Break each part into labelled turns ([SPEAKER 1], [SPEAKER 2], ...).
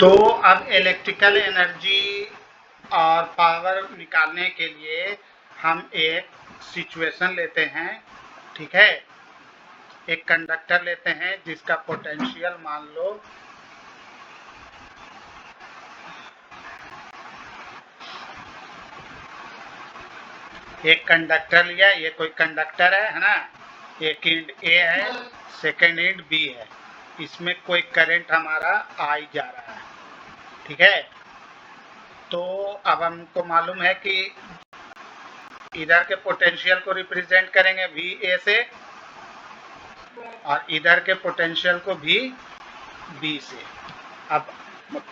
[SPEAKER 1] तो अब electrical energy और पावर निकालने के लिए हम एक सिचुएशन लेते हैं, ठीक है। एक कंडक्टर लेते हैं जिसका पोटेंशियल मान लो एक कंडक्टर लिया, ये कोई कंडक्टर है ना। एक एंड ए है, सेकेंड एंड बी है। इसमें कोई करंट हमारा आई जा रहा है, ठीक है। तो अब हमको मालूम है कि इधर के पोटेंशियल को रिप्रेजेंट करेंगे वी ए से और इधर के पोटेंशियल को भी बी से। अब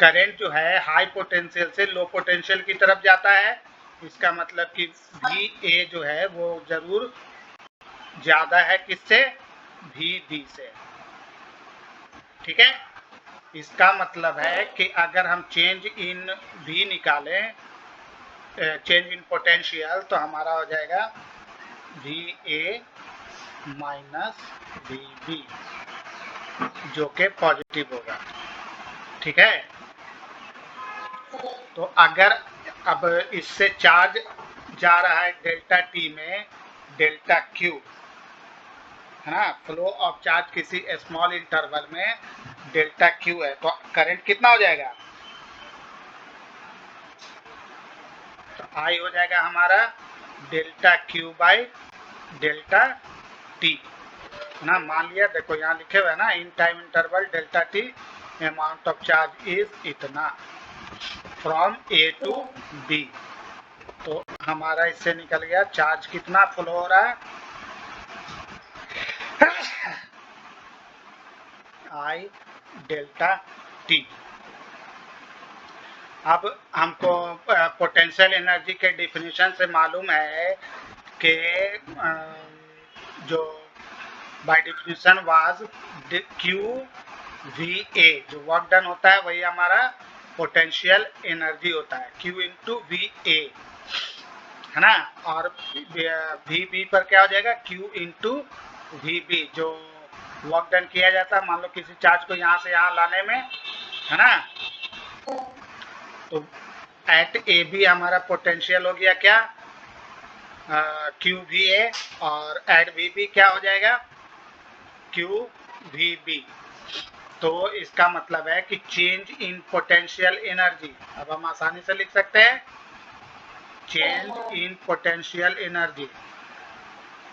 [SPEAKER 1] करंट जो है हाई पोटेंशियल से लो पोटेंशियल की तरफ जाता है, इसका मतलब कि वी ए जो है वो जरूर ज्यादा है किससे, वी बी से, ठीक है। इसका मतलब है कि अगर हम चेंज इन वी निकालें, चेंज इन पोटेंशियल, तो हमारा हो जाएगा V A minus V B, जो कि पॉजिटिव होगा, ठीक है। तो अगर अब इससे चार्ज जा रहा है डेल्टा टी में डेल्टा क्यू, है ना। फ्लो ऑफ चार्ज किसी स्मॉल इंटरवल में डेल्टा क्यू है, तो करंट कितना हो जाएगा, तो आई हो जाएगा हमारा delta Q by delta T, ना। मान लिया, देखो यहाँ लिखे हुए है ना, in time interval delta T amount of charge is इतना फ्रॉम ए टू बी। तो हमारा इससे निकल गया चार्ज कितना फ्लो हो रहा है, आई डेल्टा टी। अब हमको पोटेंशियल एनर्जी के डिफिनीशन से मालूम है कि जो by definition was Q V A, जो वर्क डन होता है वही हमारा पोटेंशियल एनर्जी होता है, क्यू इंटू वी ए, है ना। और वी बी पर क्या हो जाएगा, क्यू इंटू वी बी, जो वर्क डन किया जाता है मान लो किसी चार्ज को यहाँ से यहाँ लाने में, है ना। तो एट ए बी हमारा पोटेंशियल हो गया क्या, क्यू वी ए, और एट वी बी क्या हो जाएगा, क्यू वी बी। तो इसका मतलब है कि चेंज इन पोटेंशियल एनर्जी, अब हम आसानी से लिख सकते हैं change in potential energy,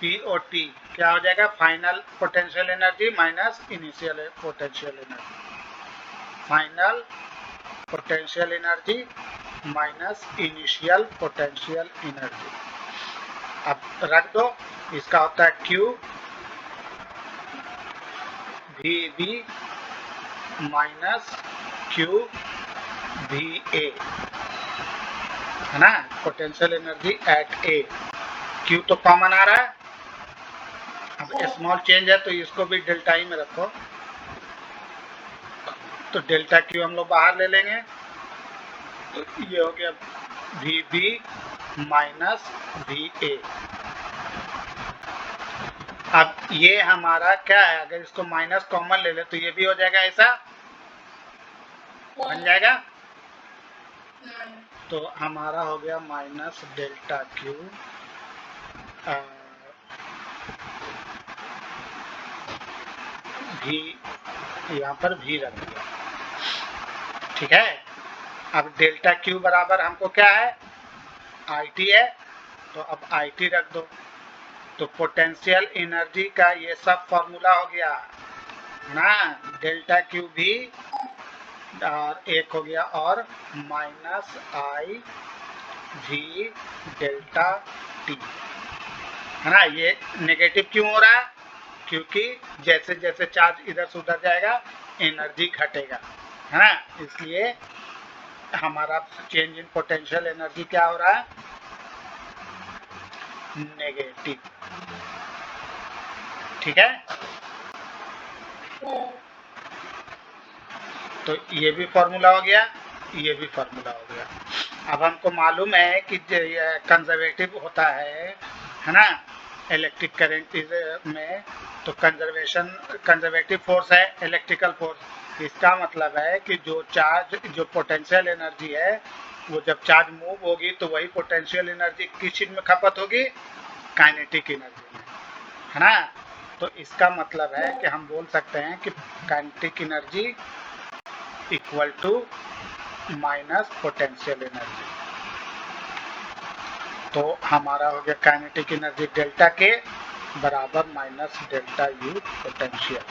[SPEAKER 1] POT, क्या हो जाएगा, final potential energy minus initial potential energy, final potential energy minus initial potential energy. अब रख दो, इसका होता है Q V B minus Q V A, है ना, potential energy at A. Q तो कॉमन आ रहा है, अब स्मॉल चेंज है तो इसको भी डेल्टा ही में रखो, तो डेल्टा क्यू हम लोग बाहर ले लेंगे, तो ये हो गया V B minus V A. अब ये हमारा क्या है, अगर इसको माइनस कॉमन ले ले तो ये भी हो जाएगा, ऐसा बन जाएगा। तो हमारा हो गया माइनस डेल्टा क्यू, भी यहाँ पर भी रख दिया, ठीक है। अब डेल्टा क्यू बराबर हमको क्या है, आई टी है, तो अब आई टी रख दो। तो पोटेंशियल एनर्जी का ये सब फॉर्मूला हो गया ना, डेल्टा क्यू भी और एक हो गया और माइनस आई वी डेल्टा टी, है ना। ये नेगेटिव क्यों हो रहा है, क्योंकि जैसे जैसे चार्ज इधर से उधर जाएगा एनर्जी घटेगा, है ना। इसलिए हमारा चेंज इन पोटेंशियल एनर्जी क्या हो रहा है, नेगेटिव, ठीक है। तो ये भी फॉर्मूला हो गया, ये भी फॉर्मूला हो गया। अब हमको मालूम है कि कंजर्वेटिव होता है ना, इलेक्ट्रिक करंट में, तो कंजर्वेटिव फोर्स है इलेक्ट्रिकल फोर्स, इसका मतलब है कि जो पोटेंशियल एनर्जी है वो जब चार्ज मूव होगी तो वही पोटेंशियल एनर्जी किस चीज में खपत होगी, काइनेटिक एनर्जी में, है ना। तो इसका मतलब है कि हम बोल सकते हैं कि kinetic energy equal to minus potential energy. तो हमारा हो गया काइनेटिक एनर्जी डेल्टा के बराबर माइनस डेल्टा यू पोटेंशियल।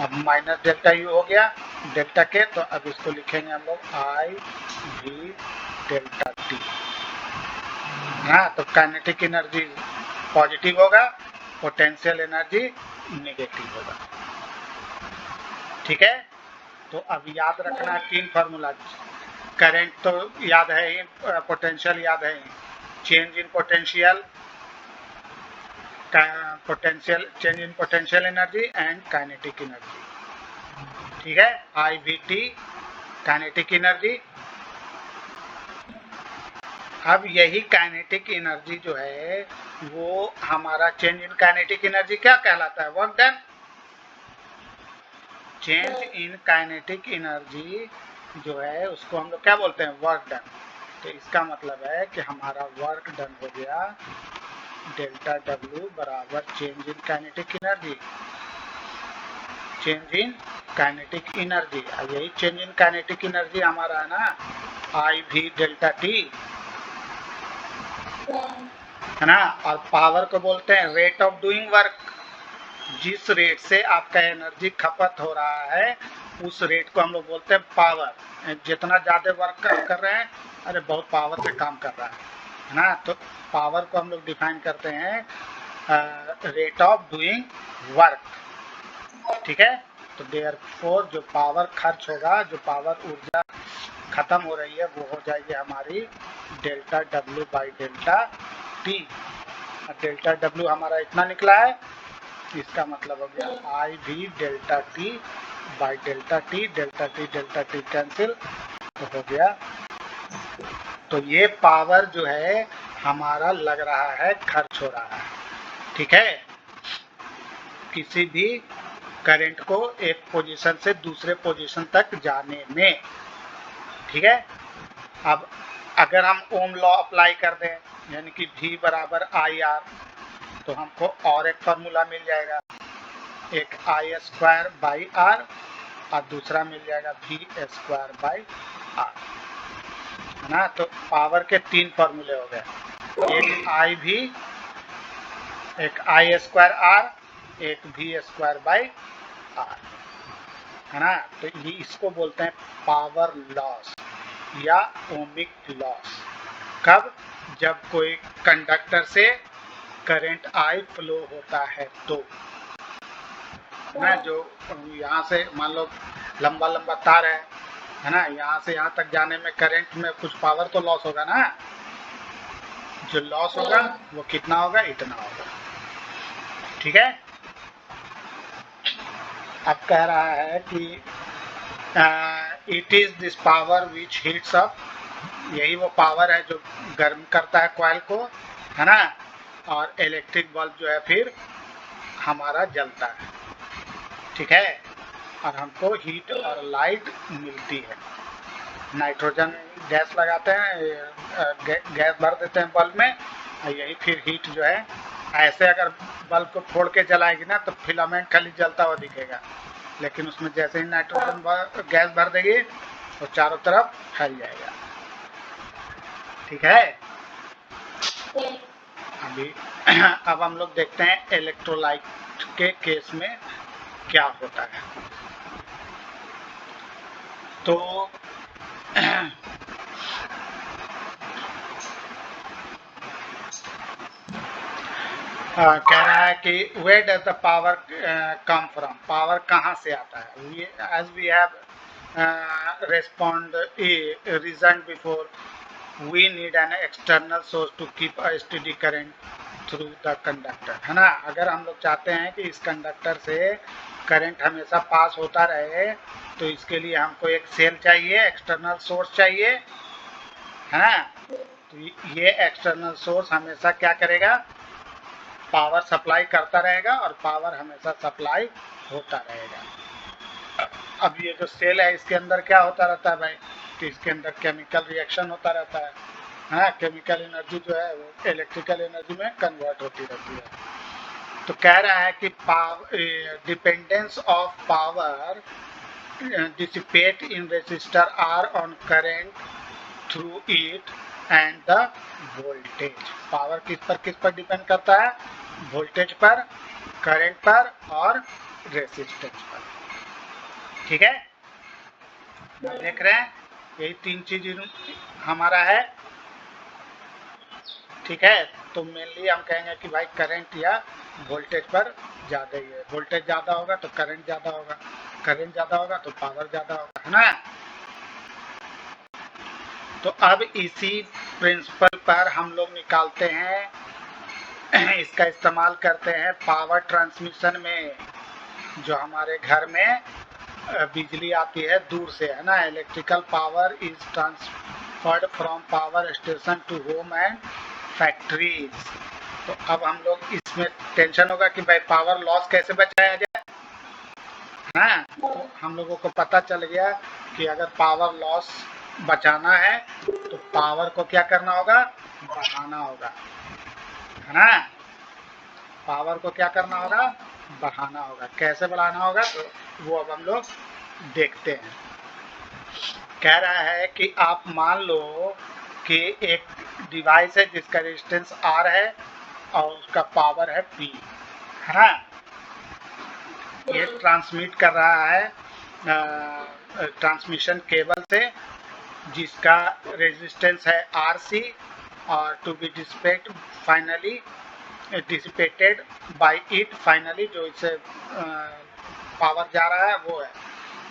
[SPEAKER 1] अब माइनस डेल्टा यू हो गया डेल्टा के, तो अब इसको लिखेंगे हम लोग आई वी डेल्टा टी। हाँ, तो काइनेटिक एनर्जी पॉजिटिव होगा, पोटेंशियल एनर्जी नेगेटिव होगा। ठीक है, तो अब याद रखना 3 फार्मूला। करंट तो याद है ही, पोटेंशियल याद है ही, change in potential change in potential energy and kinetic energy. ठीक है, I V T kinetic energy. अब यही काइनेटिक एनर्जी जो है वो हमारा चेंज इन काइनेटिक एनर्जी क्या कहलाता है, work done. Change in kinetic energy जो है उसको हम लोग क्या बोलते हैं, वर्क डन। तो इसका मतलब है कि हमारा वर्क डन हो गया डेल्टा डब्ल्यू बराबर change in kinetic energy, change in kinetic energy. अब यही चेंज इन काइनेटिक एनर्जी हमारा है ना आई वी डेल्टा टी, है ना। और पावर को बोलते हैं रेट ऑफ डूइंग वर्क। जिस रेट से आपका एनर्जी खपत हो रहा है उस रेट को हम लोग बोलते हैं पावर। जितना ज्यादा वर्क कर रहे हैं, अरे बहुत पावर से काम कर रहा है ना। तो पावर को हम लोग डिफाइन करते हैं रेट ऑफ डूइंग वर्क। ठीक है, तो देयरफॉर जो पावर खर्च होगा, जो पावर ऊर्जा खत्म हो रही है, वो हो जाएगी हमारी delta W by delta T. Delta W हमारा इतना निकला है, इसका मतलब हो गया I V delta T by delta T, delta T cancel, तो हो गया। तो ये पावर जो है हमारा लग रहा है खर्च हो रहा है। ठीक है, किसी भी करंट को एक पोजीशन से दूसरे पोजीशन तक जाने में। ठीक है, अब अगर हम ओम लॉ अप्लाई कर दें, यानी कि V बराबर आई आर, तो हमको और एक फार्मूला मिल जाएगा, एक आई स्क्वायर बाई आर और दूसरा मिल जाएगा V स्क्वायर बाई आर, है ना। तो पावर के 3 फार्मूले हो गए, एक आई भी, एक आई स्क्वायर आर, एक V स्क्वायर बाई आर, है ना। तो ये इसको बोलते हैं पावर लॉस या ओमिक लॉस। कब, जब कोई कंडक्टर से करंट आई फ्लो होता है तो ना, जो यहाँ से मान लो लंबा लंबा तार है ना, यहाँ से यहाँ तक जाने में करंट में कुछ पावर तो लॉस होगा ना। जो लॉस होगा वो कितना होगा, इतना होगा। ठीक है, अब कह रहा है कि it is this power which heats up, यही वो पावर है जो गर्म करता है कॉइल को, है ना। और इलेक्ट्रिक बल्ब जो है फिर हमारा जलता है। ठीक है, और हमको हीट और लाइट मिलती है। नाइट्रोजन गैस लगाते हैं, गैस भर देते हैं बल्ब में, और यही फिर हीट जो है, ऐसे अगर बल्ब को फोड़ के जलाएगी ना तो फिलामेंट खाली जलता हुआ दिखेगा, लेकिन उसमें जैसे ही नाइट्रोजन गैस भर देगी तो चारों तरफ फैल जाएगा। ठीक है, अभी अब हम लोग देखते हैं इलेक्ट्रोलाइट के केस में क्या होता है। तो कह रहा है कि where does the power come from, power कहाँ से आता है। As we have reason before, we need an external source to keep a steady current through the conductor, है ना। अगर हम लोग चाहते हैं कि इस कंडक्टर से करंट हमेशा पास होता रहे तो इसके लिए हमको एक सेल चाहिए, एक्सटर्नल सोर्स चाहिए, है ना। तो ये एक्सटर्नल सोर्स हमेशा क्या करेगा, पावर सप्लाई करता रहेगा और पावर हमेशा सप्लाई होता रहेगा। अब ये जो सेल है इसके अंदर क्या होता रहता है भाई, कि इसके अंदर केमिकल रिएक्शन होता रहता है, हाँ, केमिकल एनर्जी जो है वो इलेक्ट्रिकल एनर्जी में कन्वर्ट होती रहती है। तो कह रहा है कि dependence of power dissipate in resistor R on current through it and the voltage। Power किस पर डिपेंड करता है, वोल्टेज पर, करंट पर और रेसिस्टेंस पर। ठीक है, देख रहे हैं, यही तीन चीज हमारा है। ठीक है, तो मेनली हम कहेंगे कि भाई करंट या वोल्टेज पर ज्यादा ही है, वोल्टेज ज्यादा होगा तो करंट ज्यादा होगा, करंट ज्यादा होगा तो पावर ज्यादा होगा, है ना। तो अब इसी प्रिंसिपल पर हम लोग निकालते हैं, इसका इस्तेमाल करते हैं पावर ट्रांसमिशन में। जो हमारे घर में बिजली आती है दूर से, है ना, electrical power is transferred from power station to home and factories. तो अब हम लोग इसमें टेंशन होगा कि भाई पावर लॉस कैसे बचाया जाए, हाँ। तो हम लोगों को पता चल गया कि अगर पावर लॉस बचाना है तो पावर को क्या करना होगा, बढ़ाना होगा, है ना। पावर को क्या करना होगा, बढ़ाना होगा। कैसे बढ़ाना होगा तो वो अब हम लोग देखते हैं। कह रहा है कि आप मान लो कि एक डिवाइस है जिसका रेजिस्टेंस R है और उसका पावर है P, है ना। ये ट्रांसमिट कर रहा है ट्रांसमिशन केबल से, जिसका रेजिस्टेंस है RC और to be dissipated by it finally, जो इससे पावर जा रहा है वो है।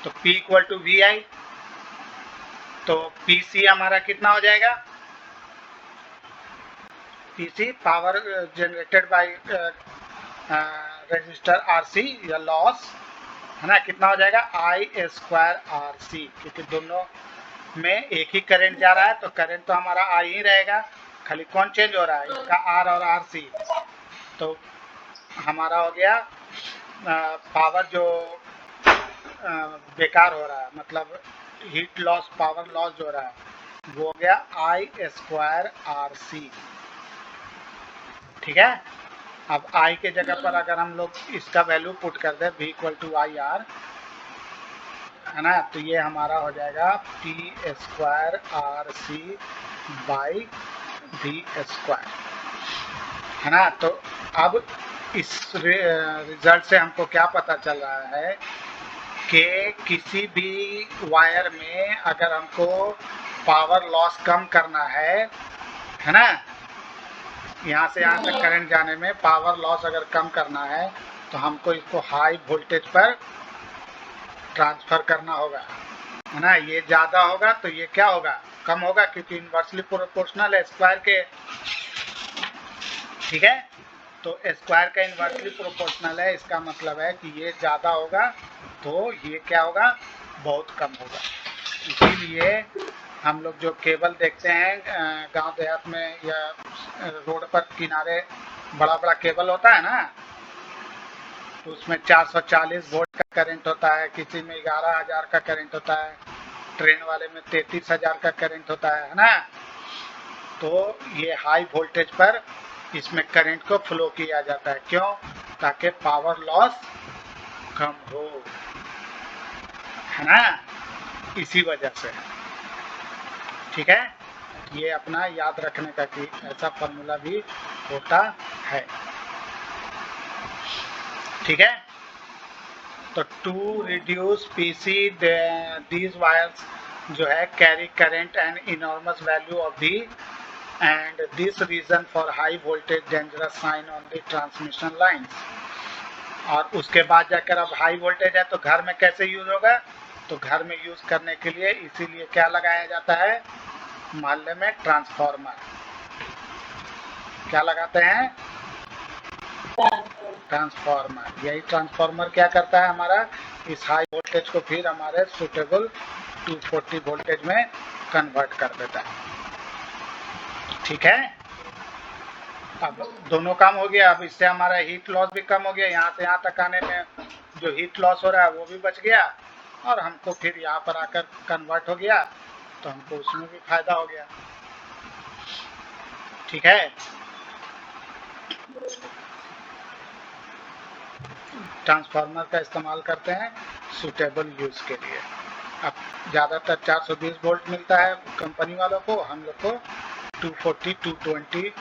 [SPEAKER 1] तो P इक्वल टू VI, तो PC हमारा कितना हो जाएगा, PC power generated by resistor RC या लॉस, है ना, कितना हो जाएगा I² RC, क्योंकि दोनों में एक ही करंट जा रहा है तो करंट तो हमारा I ही रहेगा, खाली कौन चेंज हो रहा है, इसका R और RC। तो हमारा हो गया पावर जो बेकार हो रहा है, मतलब हीट लॉस, पावर लॉस जो हो रहा है वो हो गया I² RC। ठीक है, अब I के जगह पर अगर हम लोग इसका वैल्यू पुट कर दें V इक्वल टू IR, है ना, तो ये हमारा हो जाएगा P² RC बाई V², है ना। तो अब इस रिजल्ट से हमको क्या पता चल रहा है कि किसी भी वायर में अगर हमको पावर लॉस कम करना है ना, यहाँ से यहाँ तक करंट जाने में पावर लॉस अगर कम करना है तो हमको इसको हाई वोल्टेज पर ट्रांसफर करना होगा, है ना। ये ज़्यादा होगा तो ये क्या होगा, कम होगा, क्योंकि इन्वर्सली प्रोपोर्शनल है स्क्वायर के। ठीक है, तो स्क्वायर का इन्वर्सली प्रोपोर्शनल है, इसका मतलब है कि ये ज़्यादा होगा तो ये क्या होगा, बहुत कम होगा। इसीलिए हम लोग जो केबल देखते हैं गांव देहात में या रोड पर किनारे, बड़ा बड़ा केबल होता है ना, तो उसमें 440 वोल्ट का करंट होता है, किसी में 11,000 का करंट होता है, ट्रेन वाले में 33,000 का करंट होता है ना। तो ये हाई वोल्टेज पर इसमें करंट को फ्लो किया जाता है, क्यों, ताकि पावर लॉस कम हो, है ना, इसी वजह से। ठीक है, ये अपना याद रखने का कि ऐसा फॉर्मूला भी होता है। ठीक है, तो to reduce PC these wires जो है carry current and enormous value of the and this reason for high voltage dangerous sign on the transmission lines. और उसके बाद जाकर अब हाई वोल्टेज है तो घर में कैसे यूज होगा, तो घर में यूज करने के लिए इसीलिए क्या लगाया जाता है, मोहल्ले में ट्रांसफार्मर। क्या लगाते हैं, ट्रांसफार्मर। यही ट्रांसफार्मर क्या करता है, हमारा इस हाई वोल्टेज को फिर हमारे सुटेबल 240 वोल्टेज में कन्वर्ट कर देता है। ठीक है, अब दोनों काम हो गया। अब इससे हमारा हीट लॉस भी कम हो गया, यहाँ से यहाँ तक आने में जो हीट लॉस हो रहा है वो भी बच गया, और हमको फिर यहाँ पर आकर कन्वर्ट हो गया, तो हमको उसमें भी फायदा हो गया। ठीक है, ट्रांसफार्मर का इस्तेमाल करते हैं सूटेबल यूज के लिए। अब ज़्यादातर 420 वोल्ट मिलता है कंपनी वालों को, हम लोग को 240 220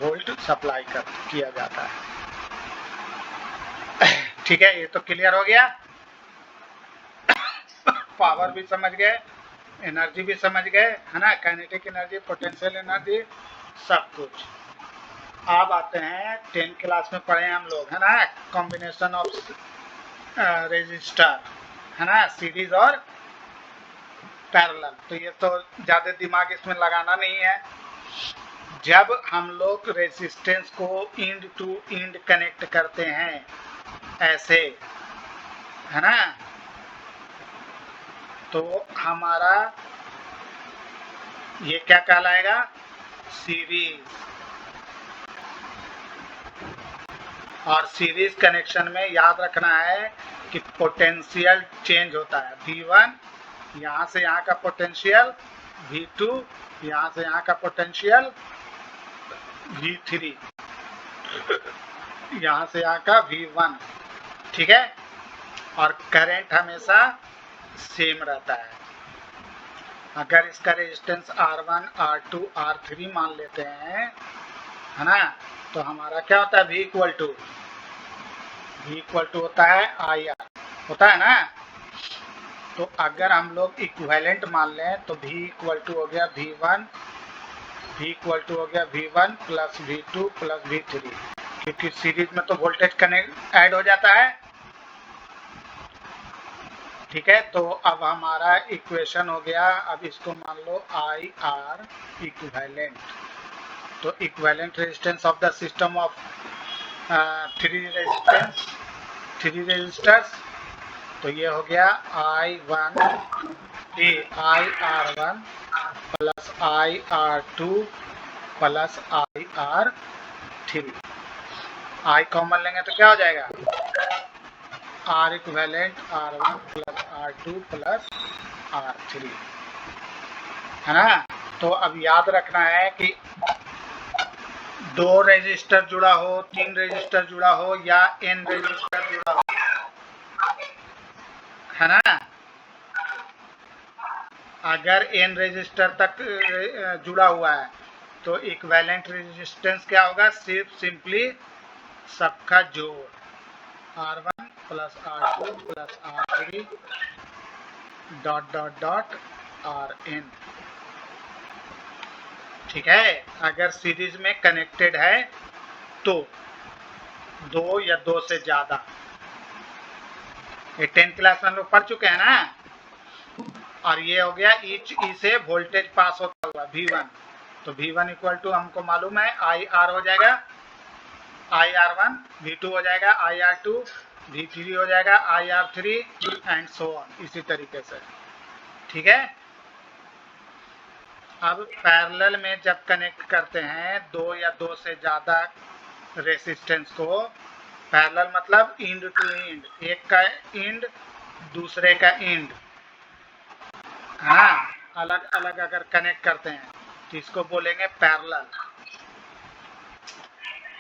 [SPEAKER 1] वोल्ट सप्लाई किया जाता है। ठीक है, ये तो क्लियर हो गया। पावर भी समझ गए, एनर्जी भी समझ गए, है ना, काइनेटिक एनर्जी, पोटेंशियल एनर्जी, सब कुछ। अब आते हैं 10 क्लास में पढ़े हम लोग, है ना, कॉम्बिनेशन ऑफ रेजिस्टर, है ना, सीरीज और पैरेलल। तो ये तो ज़्यादा दिमाग इसमें लगाना नहीं है। जब हम लोग रेजिस्टेंस को इंड टू इंड कनेक्ट करते हैं ऐसे, है ना, तो हमारा ये क्या कहलाएगा, सीरीज। और सीरीज कनेक्शन में याद रखना है कि पोटेंशियल चेंज होता है। V1 यहाँ से यहाँ का पोटेंशियल, V2 यहाँ से यहाँ का पोटेंशियल, V3 यहाँ से यहाँ का V1। ठीक है, और करंट हमेशा सेम रहता है। अगर इसका रेजिस्टेंस R1 R2 R3 मान लेते हैं, है ना, तो हमारा क्या होता है, V इक्वल टू होता है IR, होता है ना। तो अगर हम लोग इक्विवेलेंट मान लें तो V इक्वल टू हो गया V1, V इक्वल टू हो गया V1 plus V2 plus V3, क्योंकि सीरीज में तो वोल्टेज कनेक्ट ऐड हो जाता है। ठीक है, तो अब हमारा इक्वेशन हो गया। अब इसको मान लो IR इक्विवेलेंट। तो equivalent resistance of the system of three resistors, तो ये हो गया IR1 plus IR2 plus IR3। I common लेंगे तो क्या हो जाएगा, R equivalent R1 plus R2 plus R3, है ना। तो अब याद रखना है कि 2 रेजिस्टर जुड़ा हो, 3 रेजिस्टर जुड़ा हो या N रेजिस्टर जुड़ा हो, है ना। अगर N रेजिस्टर तक जुड़ा हुआ है तो इक्विवेलेंट रेजिस्टेंस क्या होगा, सिर्फ सिंपली सबका जोड़, R1 plus R2 plus R3 dot dot dot Rn। ठीक है, अगर सीरीज में कनेक्टेड है तो 2 या 2 से ज्यादा, ये 10 क्लास में हम लोग पढ़ चुके हैं ना। और ये हो गया ईच ई से वोल्टेज पास होता हुआ V1, तो V1 इक्वल टू हमको मालूम है IR हो जाएगा, IR1, V2 हो जाएगा IR2, V3 हो जाएगा IR3 एंड सो ऑन, इसी तरीके से। ठीक है, अब पैरेलल में जब कनेक्ट करते हैं 2 या 2 से ज़्यादा रेसिस्टेंस को, पैरेलल मतलब इंड टू इंड, एक का इंड दूसरे का इंड, हाँ, अलग अलग अगर कनेक्ट करते हैं तो इसको बोलेंगे पैरेलल।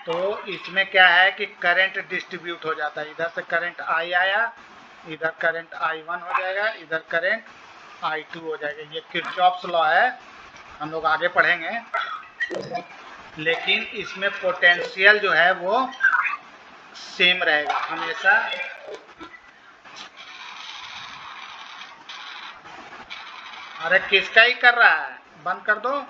[SPEAKER 1] तो इसमें क्या है कि करंट डिस्ट्रीब्यूट हो जाता है, इधर से करंट I आया, इधर करंट I1 हो जाएगा, इधर करंट I2 हो जाएगा। ये किरचॉफ्स लॉ है, हम लोग आगे पढ़ेंगे। लेकिन इसमें पोटेंशियल जो है वो सेम रहेगा हमेशा। अरे किसका ही कर रहा है, बंद कर दो।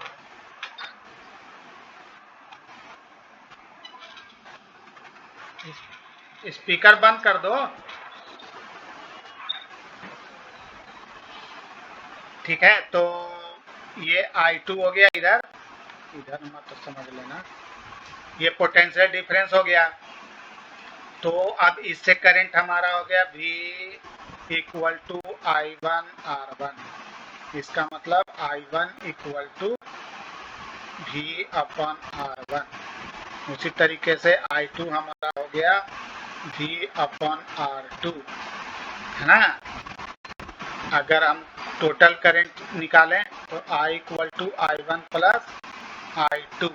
[SPEAKER 1] स्पीकर बंद कर दो। ठीक है, तो ये I2 हो गया, इधर मत तो समझ लेना, ये पोटेंशियल डिफरेंस हो गया। तो अब इससे करंट हमारा हो गया V equal to I1 R1, इसका मतलब I1 equal to V upon R1। उसी तरीके से I2 हमारा हो गया V अपन R2, है ना। अगर हम टोटल करंट निकालें तो I equal to I1 plus I2।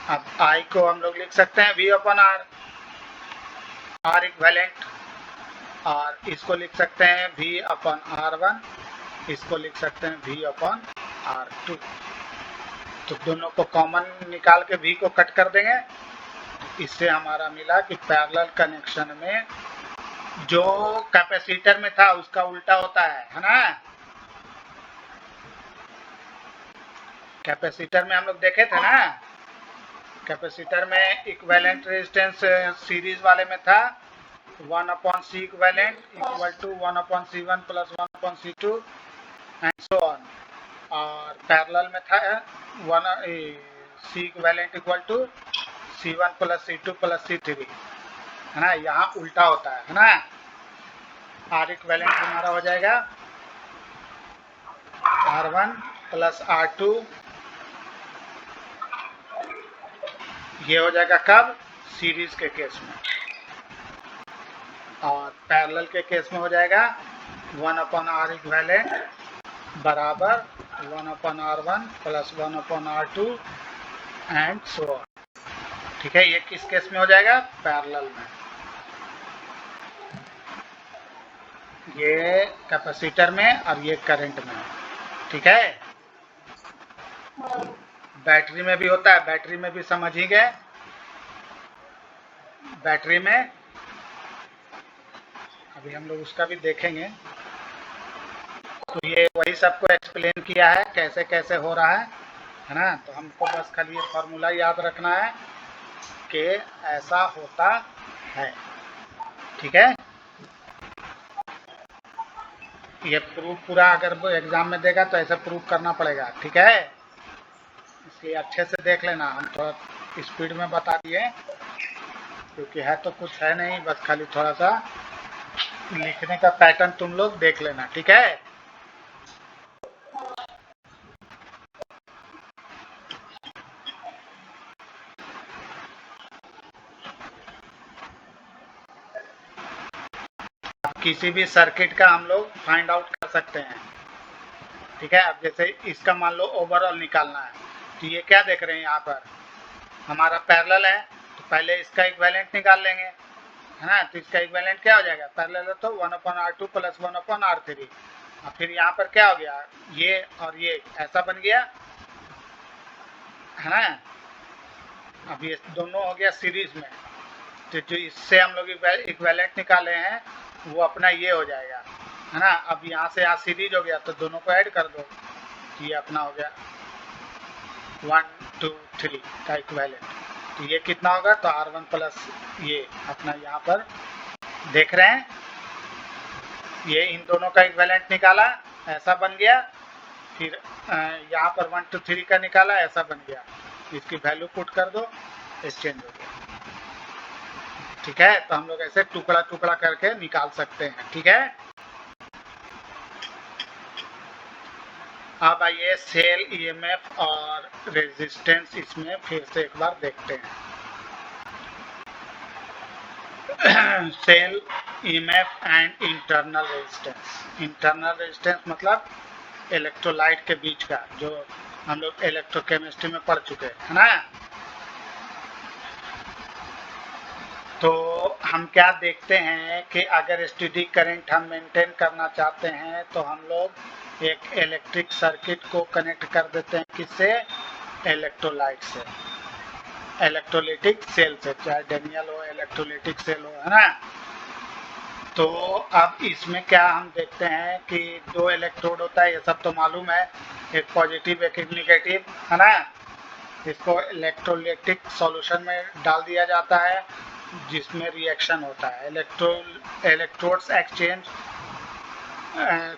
[SPEAKER 1] अब I को हम लोग लिख सकते हैं V अपन R इक्विवेलेंट, और इसको लिख सकते हैं V अपन R1, इसको लिख सकते हैं V अपन R2। तो दोनों को कॉमन निकाल के V को कट कर देंगे। इससे हमारा मिला कि पैरेलल कनेक्शन में जो कैपेसिटर में था उसका उल्टा होता है ना। कैपेसिटर में हम लोग देखे थे ना, कैपेसिटर में इक्विवेलेंट रेजिस्टेंस सीरीज वाले में था 1/C equivalent equal to 1/C1 plus 1/C2 and so on, और पैरेलल में था C equivalent equal to C1 plus C2 plus C3, है ना। यहाँ उल्टा होता है ना। R इक्विवेलेंट हमारा हो जाएगा R1 प्लस R2, ये हो जाएगा कब? सीरीज के केस में। और पैरेलल के केस में हो जाएगा 1/R इक्विवेलेंट बराबर 1/R1 plus 1/R2 and so on. ठीक है, ये किस केस में हो जाएगा? पैरेलल में। ये कैपेसिटर में और ये करंट में। ठीक है, बैटरी में भी होता है, बैटरी में भी समझ ही गए। बैटरी में अभी हम लोग उसका भी देखेंगे। तो ये वही सबको एक्सप्लेन किया है कैसे कैसे हो रहा है ना। तो हमको बस खाली ये फॉर्मूला याद रखना है कि ऐसा होता है। ठीक है, ये प्रूफ पूरा अगर वो एग्जाम में देगा तो ऐसे प्रूफ करना पड़ेगा। ठीक है, इसलिए अच्छे से देख लेना। हम थोड़ा स्पीड में बता दिए क्योंकि है तो कुछ है नहीं, बस खाली थोड़ा सा लिखने का पैटर्न तुम लोग देख लेना। ठीक है, किसी भी सर्किट का हम लोग फाइंड आउट कर सकते हैं। ठीक है, अब जैसे इसका मान लो ओवरऑल निकालना है, तो ये क्या देख रहे हैं यहाँ पर हमारा पैरेलल है, तो पहले इसका इक्विवेलेंट निकाल लेंगे, है ना। तो इसका इक्विवेलेंट क्या हो जाएगा? पैरेलल है तो 1/R2 प्लस 1/R3, और फिर यहाँ पर क्या हो गया? ये और ये ऐसा बन गया, है ना। अब ये दोनों हो गया सीरीज में, तो जो इससे हम लोग इक्विवेलेंट निकाले हैं वो अपना ये हो जाएगा, है ना। अब यहाँ से यहाँ सीरीज हो गया तो दोनों को ऐड कर दो, ये अपना हो गया 1 2 3 का इक्विवेलेंट। तो ये कितना होगा? तो R1 प्लस ये अपना यहाँ पर देख रहे हैं, ये इन दोनों का इक्विवेलेंट निकाला, ऐसा बन गया। फिर यहाँ पर 1 2 3 का निकाला, ऐसा बन गया। इसकी वैल्यू पुट कर दो, एक्सचेंज हो गया। ठीक है, तो हम लोग ऐसे टुकड़ा टुकड़ा करके निकाल सकते हैं। ठीक है, अब आइए सेल ईएमएफ और रेजिस्टेंस इसमें फिर से एक बार देखते हैं। Cell EMF and internal resistance. Internal resistance मतलब इलेक्ट्रोलाइट के बीच का, जो हम लोग इलेक्ट्रोकेमिस्ट्री में पढ़ चुके हैं, है ना। तो हम क्या देखते हैं कि अगर स्टेडी करंट हम मेंटेन करना चाहते हैं तो हम लोग एक इलेक्ट्रिक सर्किट को कनेक्ट कर देते हैं, किससे? इलेक्ट्रोलाइट से, इलेक्ट्रोलिटिक सेल से, चाहे डेनियल हो, इलेक्ट्रोलिटिक सेल हो, है ना। तो अब इसमें क्या हम देखते हैं कि दो इलेक्ट्रोड होता है, ये सब तो मालूम है, एक पॉजिटिव एक निगेटिव, है ना। इसको इलेक्ट्रोलिटिक सॉल्यूशन में डाल दिया जाता है जिसमें रिएक्शन होता है। Electrodes exchange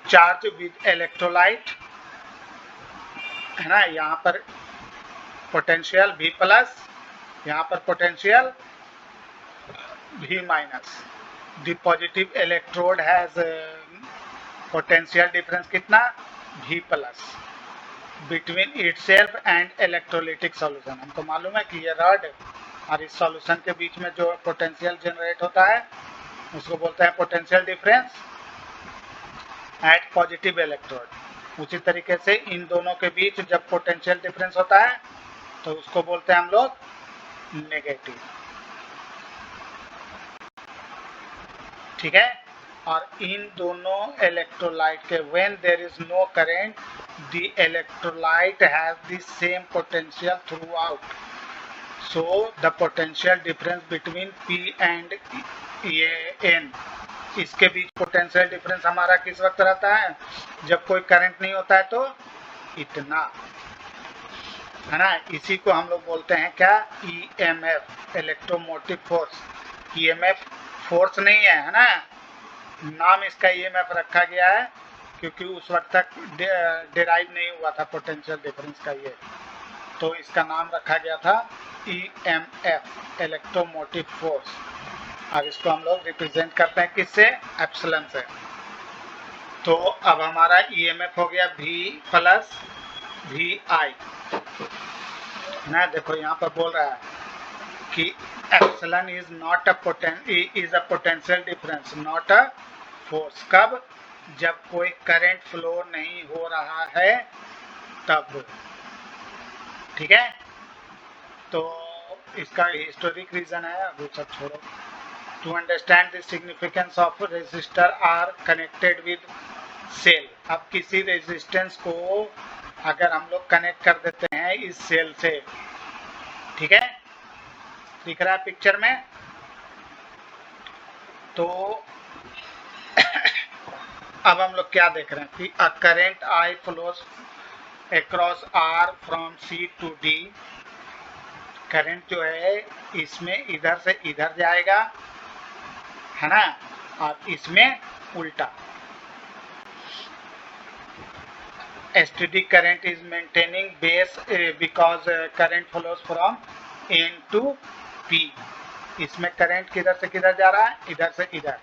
[SPEAKER 1] charge with electrolyte, है ना। यहाँ पर पोटेंशियल V प्लस, यहाँ पर potential V minus. The positive electrode has potential difference कितना? V plus between itself and electrolytic solution. हमको मालूम है कि ये रॉड और इस सॉल्यूशन के बीच में जो पोटेंशियल जनरेट होता है उसको बोलते हैं potential difference. At positive electrode. उसी तरीके से इन दोनों के बीच जब पोटेंशियल डिफरेंस होता है तो उसको बोलते हैं हम लोग नेगेटिव। ठीक है। और इन दोनों इलेक्ट्रोलाइट के when there is no current the electrolyte has the same potential throughout, so the potential difference between P and N, इसके बीच पोटेंशियल डिफरेंस हमारा किस वक्त रहता है? जब कोई करंट नहीं होता है तो इतना, है ना। इसी को हम लोग बोलते हैं क्या? EMF, electromotive force. EMF force नहीं है ना, नाम इसका EMF रखा गया है क्योंकि उस वक्त तक डिराइव नहीं हुआ था पोटेंशियल डिफरेंस का ये, तो इसका नाम रखा गया था EMF, इलेक्ट्रोमोटिव फोर्स। अब इसको हम लोग रिप्रेजेंट करते हैं किससे? एप्सिलॉन से। तो अब हमारा EMF हो गया V प्लस VI ना। देखो यहाँ पर बोल रहा है कि epsilon is not a potential difference not a force. कब? जब कोई करंट फ्लो नहीं हो रहा है तब। ठीक है। तो इसका हिस्टोरिक रीजन है, अभी सब छोड़ो। To understand the significance of resistor are connected with cell. अब किसी रेजिस्टेंस को अगर हम लोग कनेक्ट कर देते हैं इस सेल से, ठीक है, दिख रहा है पिक्चर में, तो अब हम लोग क्या देख रहे हैं कि a current I flows across R from C to D। Current जो है इसमें इधर से इधर जाएगा, है ना, और इसमें उल्टा। STD current is maintaining base because current flows from N to P। इसमें करंट किधर से किधर जा रहा है? इधर से इधर,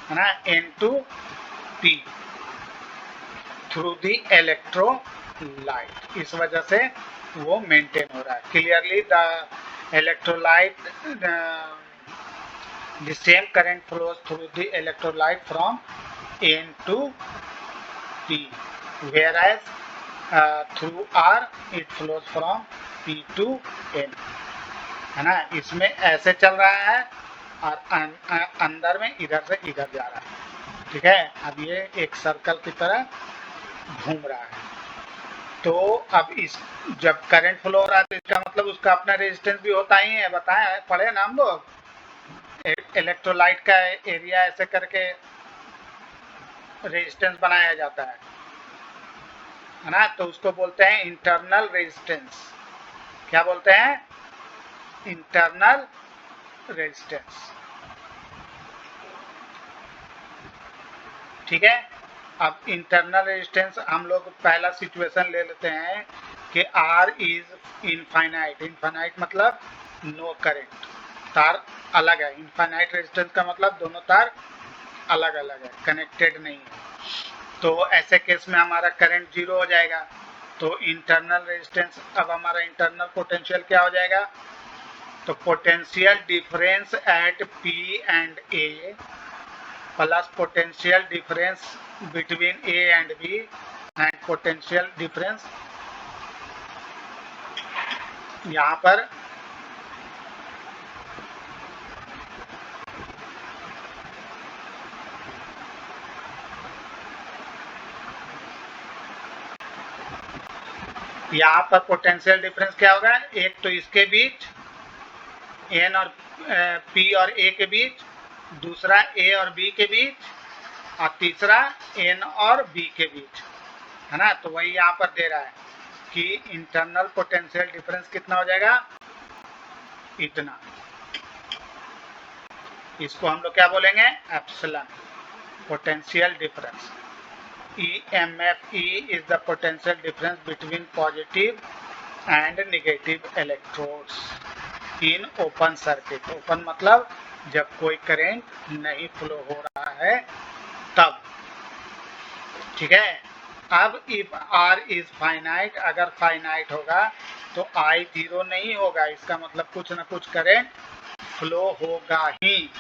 [SPEAKER 1] है ना, N to P through the electrolyte. इस वजह से वो मेंटेन हो रहा है। Clearly the electrolyte the same current flows through the electrolyte from N to P, whereas through R it flows from P to N, है ना। इसमें ऐसे चल रहा है और अंदर में इधर से इधर जा रहा है। ठीक है। अब ये एक सर्कल की तरह घूम रहा है। तो अब इस जब करंट फ्लो हो रहा है तो इसका मतलब उसका अपना रेजिस्टेंस भी होता ही है। बताया है, पढ़े ना हम लोग, इलेक्ट्रोलाइट का एरिया ऐसे करके रेजिस्टेंस बनाया जाता है ना। तो उसको बोलते हैं इंटरनल रेजिस्टेंस। क्या बोलते हैं? Internal resistance. ठीक है। अब इंटरनल रेजिस्टेंस हम लोग पहला सिचुएशन ले लेते हैं कि R इज इनफाइनाइट। इनफाइनाइट मतलब नो करंट, तार अलग है। इनफाइनाइट रेजिस्टेंस का मतलब दोनों तार अलग अलग है, कनेक्टेड नहीं है। तो ऐसे केस में हमारा करंट जीरो हो जाएगा। तो इंटरनल रेजिस्टेंस, अब हमारा इंटरनल पोटेंशियल क्या हो जाएगा? तो potential difference eight P and A plus potential difference between A and B and potential difference यहाँ पर पोटेंशियल डिफरेंस क्या होगा? एक तो इसके बीच N और P और A के बीच, दूसरा A और B के बीच, और तीसरा N और B के बीच, है ना। तो वही यहाँ पर दे रहा है कि इंटरनल पोटेंशियल डिफरेंस कितना हो जाएगा? इतना। इसको हम लोग क्या बोलेंगे? Epsilon, potential difference. EMF E is the potential difference between positive and negative electrodes in open circuit। Open मतलब जब कोई करंट नहीं फ्लो हो रहा है तब। ठीक है। अब if R is finite, अगर फाइनाइट होगा तो I जीरो नहीं होगा, इसका मतलब कुछ ना कुछ करंट फ्लो होगा ही।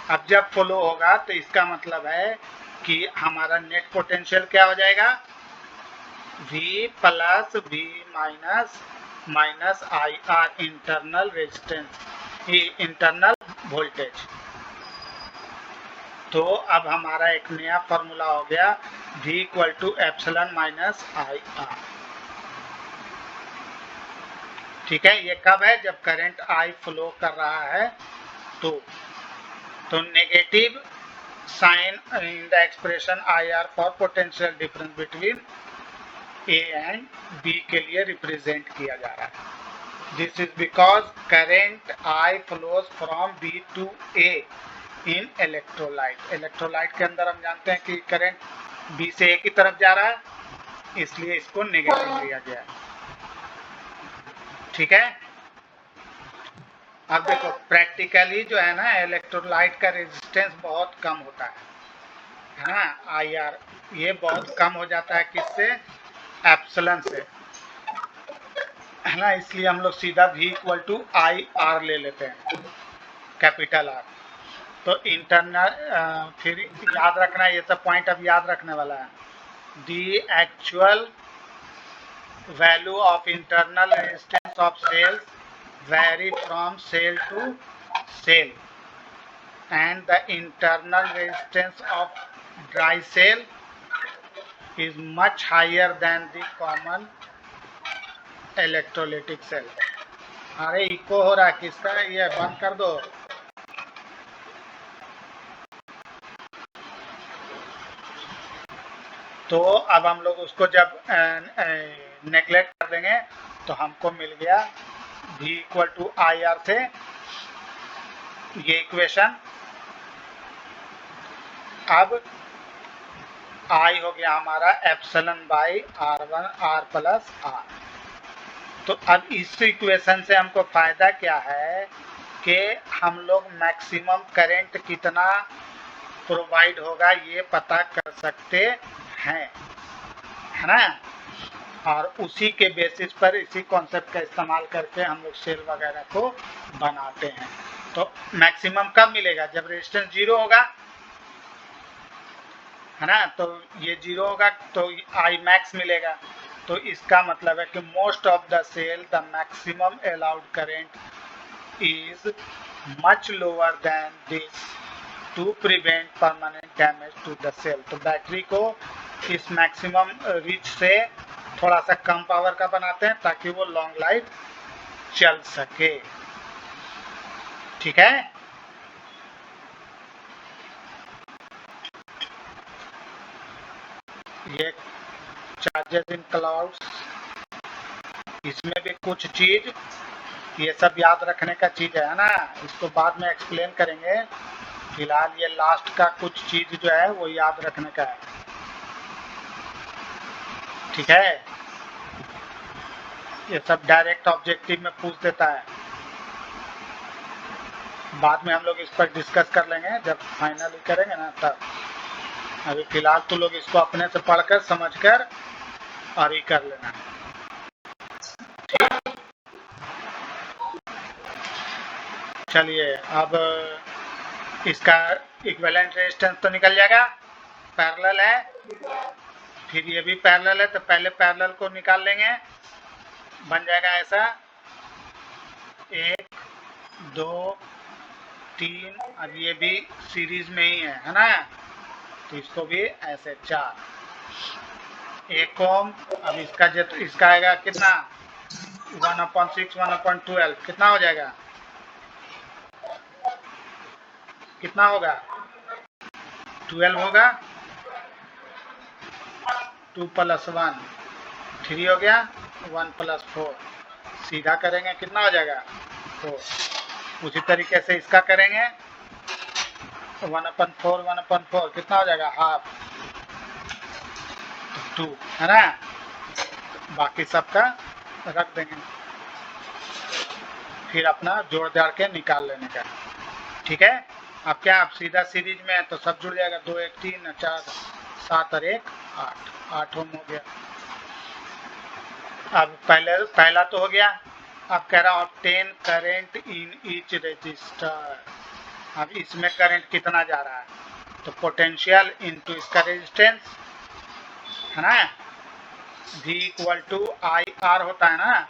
[SPEAKER 1] अब जब फ्लो होगा तो इसका मतलब है कि हमारा नेट पोटेंशियल क्या हो जाएगा, V plus V minus minus I R internal resistance, internal voltage. तो अब हमारा एक नया फॉर्मूला हो गया V equal to epsilon minus I R. ठीक है, ये कब है, जब करंट I फ्लो कर रहा है तो negative sign in the expression I R for potential difference between A and B के लिए रिप्रेजेंट किया जा रहा है। This is because current I flows from B to A in electrolyte. Electrolyte के अंदर हम जानते हैं कि करंट B से A की तरफ जा रहा है, इसलिए इसको नेगेटिव लिया गया है। ठीक है, अब देखो प्रैक्टिकली जो है ना इलेक्ट्रोलाइट का रेजिस्टेंस बहुत कम होता है ना, आई आर ये बहुत कम हो जाता है किससे, एप्सिलॉन से, है ना। इसलिए हम लोग सीधा V equal to I R ले लेते हैं, कैपिटल आर। तो इंटरनल फिर याद रखना है, ये सब पॉइंट अब याद रखने वाला है। The actual value of internal resistance of cells vary from cell to cell and the internal resistance of dry cell is much higher than the common electrolytic cell। अरे इको हो रहा है किसका, ये बंद कर दो। तो अब हम लोग उसको जब नेग्लेक्ट कर देंगे तो हमको मिल गया V equal to I R से ये इक्वेशन। अब I हो गया हमारा epsilon by R1 R plus R। तो अब इस इक्वेशन से हमको फायदा क्या है कि हम लोग मैक्सिमम करंट कितना प्रोवाइड होगा ये पता कर सकते हैं, है ना। और उसी के बेसिस पर इसी कॉन्सेप्ट का इस्तेमाल करके हम लोग सेल वगैरह को बनाते हैं। तो मैक्सिमम कब मिलेगा, जब रेजिस्टेंस जीरो होगा, है ना। तो ये जीरो होगा तो आई मैक्स मिलेगा। तो इसका मतलब है कि most of the cell the maximum allowed current is much lower than this to prevent permanent damage to the cell. तो बैटरी को इस मैक्सिमम रिच से थोड़ा सा कम पावर का बनाते हैं ताकि वो लॉन्ग लाइफ चल सके। ठीक है, ये चार्जेस इन क्लाउड्स, इसमें भी कुछ चीज ये सब याद रखने का चीज है ना, इसको बाद में एक्सप्लेन करेंगे। फिलहाल ये लास्ट का कुछ चीज जो है वो याद रखने का है। ठीक है, ये सब डायरेक्ट ऑब्जेक्टिव में पूछ देता है, बाद में हम लोग इस पर डिस्कस कर लेंगे जब फाइनली करेंगे ना तब। अभी फिलहाल तो लोग इसको अपने से पढ़कर समझकर और ही कर लेना। ठीक, चलिए अब इसका इक्विवेलेंट रेजिस्टेंस तो निकल जाएगा, पैरेलल है, फिर ये भी पैरेलल है तो पहले पैरेलल को निकाल लेंगे, बन जाएगा ऐसा 1 2 3। अब ये भी सीरीज में ही है ना, तो इसको भी ऐसे 4 1 ओम। अब इसका आएगा कितना 1/6 1/12 कितना हो जाएगा, कितना होगा 12 होगा, 2 + 1 3 हो गया, 1 + 4 सीधा करेंगे कितना हो जाएगा 4। उसी तरीके से इसका करेंगे 1/4 1/4 कितना हो जाएगा हाफ, 2 है ना। बाकी सबका रख देंगे, फिर अपना जोड़ जाड़ के निकाल लेने का। ठीक है, अब क्या आप सीधा सीरीज में है तो सब जुड़ जाएगा, 2 1 3 4 7 और 1 8 8 ओम हो गया। अब पहला तो हो गया। अब कह रहा obtain current in each resistor. अब इसमें करंट कितना जा रहा है तो पोटेंशियल इंटू इसका रेजिस्टेंस है ना, V equal to I R होता है ना,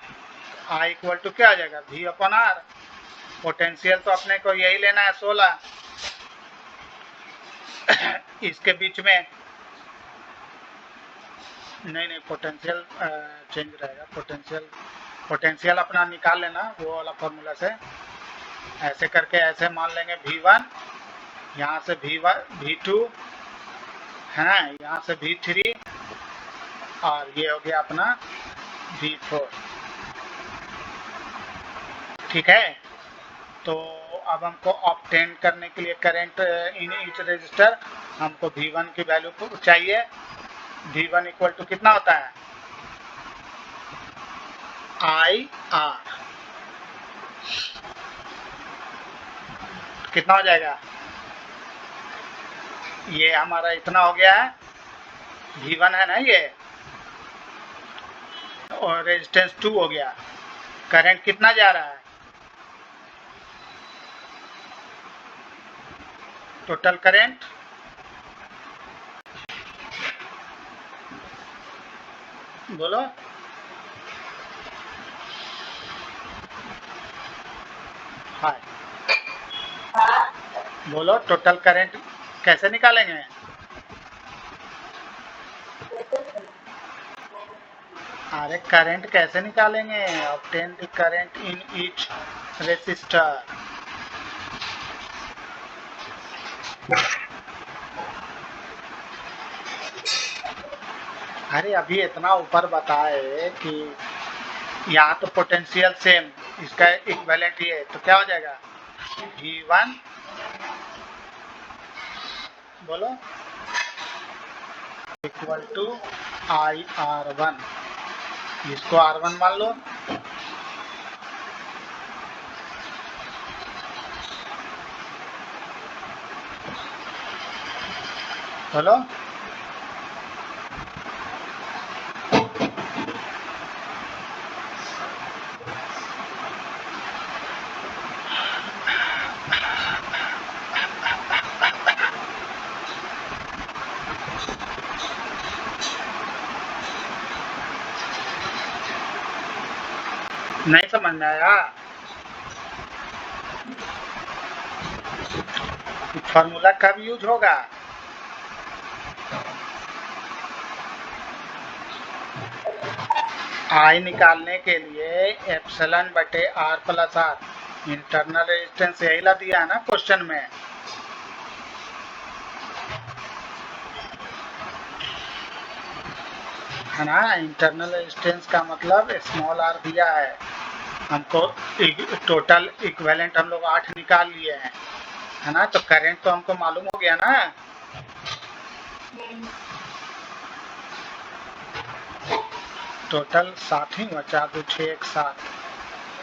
[SPEAKER 1] I इक्वल टू क्या आ जाएगा V अपॉन आर। पोटेंशियल तो अपने को यही लेना है 16, इसके बीच में नहीं पोटेंशियल चेंज रहेगा, पोटेंशियल अपना निकाल लेना वो वाला फॉर्मूला से। ऐसे करके ऐसे मान लेंगे V1, यहाँ से V2 है ना, यहाँ से V3 और ये हो गया अपना V4। ठीक है, तो अब हमको ऑब्टेन करने के लिए करंट इन ईच रजिस्टर हमको V1 की वैल्यू चाहिए। V1 इक्वल टू कितना होता है IR, कितना हो जाएगा, ये हमारा इतना हो गया है, V1 है ना ये, और रेजिस्टेंस 2 हो गया। करंट कितना जा रहा है, टोटल करंट बोलो, हाय बोलो, टोटल करंट कैसे निकालेंगे, अरे करंट कैसे निकालेंगे, obtain the current in each resistor. अरे अभी इतना ऊपर बताए कि यहाँ तो पोटेंशियल सेम, इसका इक्विवेलेंट ये, तो क्या हो जाएगा V1 बोलो इक्वल टू IR1, इसको R1 मान लो। बोलो नहीं समझ में आया, फॉर्मूला कब यूज होगा, I निकालने के लिए एप्सिलॉन बटे R plus R, internal resistance यही ला दिया है ना क्वेश्चन में, है ना। इंटरनल रेजिस्टेंस का मतलब स्मॉल r दिया है हमको, टोटल इक्विवेलेंट हम लोग 8 निकाल लिए हैं, है ना। तो करंट तो हमको मालूम हो गया ना, टोटल 7 ही हुआ, 4 2 6 1 7,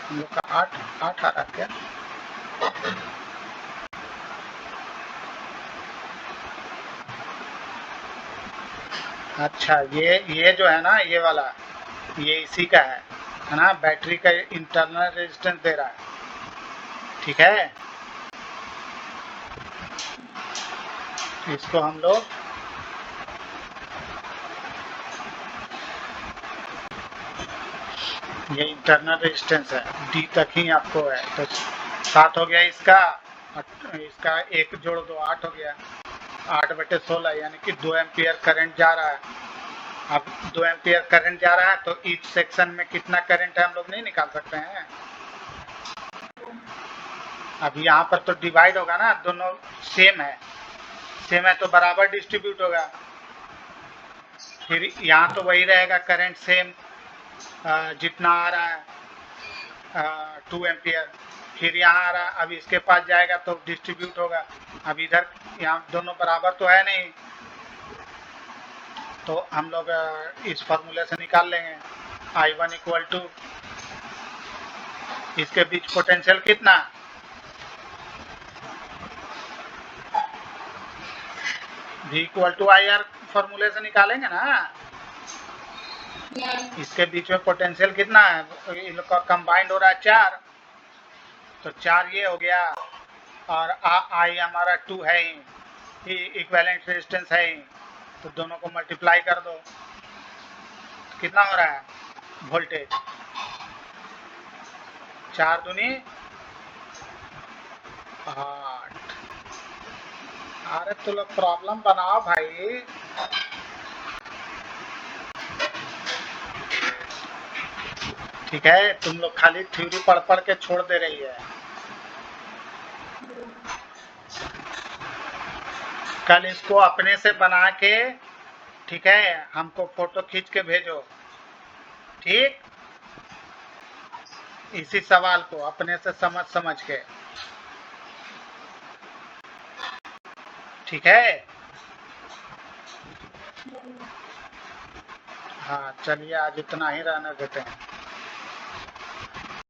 [SPEAKER 1] हम लोग का 8 आ रहा क्या, अच्छा ये जो है ना, ये वाला ये इसी का है ना, बैटरी का इंटरनल रेजिस्टेंस दे रहा है, ठीक है। इसको हम लोग ये इंटरनल रेजिस्टेंस है, D तक ही आपको है, तो 7 हो गया इसका, इसका 1 जोड़ दो 8 हो गया, 8 बटे 16 यानी कि 2 एम्पियर करंट जा रहा है। अब 2 एम्पियर करंट जा रहा है तो ईच सेक्शन में कितना करंट है हम लोग नहीं निकाल सकते हैं। अब यहाँ पर तो डिवाइड होगा ना, दोनों सेम है तो बराबर डिस्ट्रीब्यूट होगा, फिर यहाँ तो वही रहेगा करंट सेम, जितना आ रहा है 2 एम्पियर, फिर यहाँ आ रहा है, अब इसके पास जाएगा तो डिस्ट्रीब्यूट होगा। अब इधर यहाँ दोनों बराबर तो है नहीं, तो हम लोग इस फॉर्मूले से निकाल लेंगे I1 इक्वल टू, इसके बीच पोटेंशियल कितना, V इक्वल टू IR फॉर्मूले से निकालेंगे ना, इसके बीच में पोटेंशियल कितना है, इन लोग का कंबाइंड हो रहा है 4, तो 4 ये हो गया, और I हमारा 2 है ही, इक्विवेलेंट रेजिस्टेंस है ही, तो दोनों को मल्टीप्लाई कर दो, कितना हो रहा है वोल्टेज, 4 दूनी 8। अरे तो लोग प्रॉब्लम बनाओ भाई। ठीक है, तुम लोग खाली थ्योरी पढ़ पढ़ के छोड़ दे रही है। कल इसको अपने से बना के, ठीक है, हमको फोटो खींच के भेजो, ठीक, इसी सवाल को अपने से समझ समझ के, ठीक है। हाँ चलिए, आज इतना ही रहने देते हैं।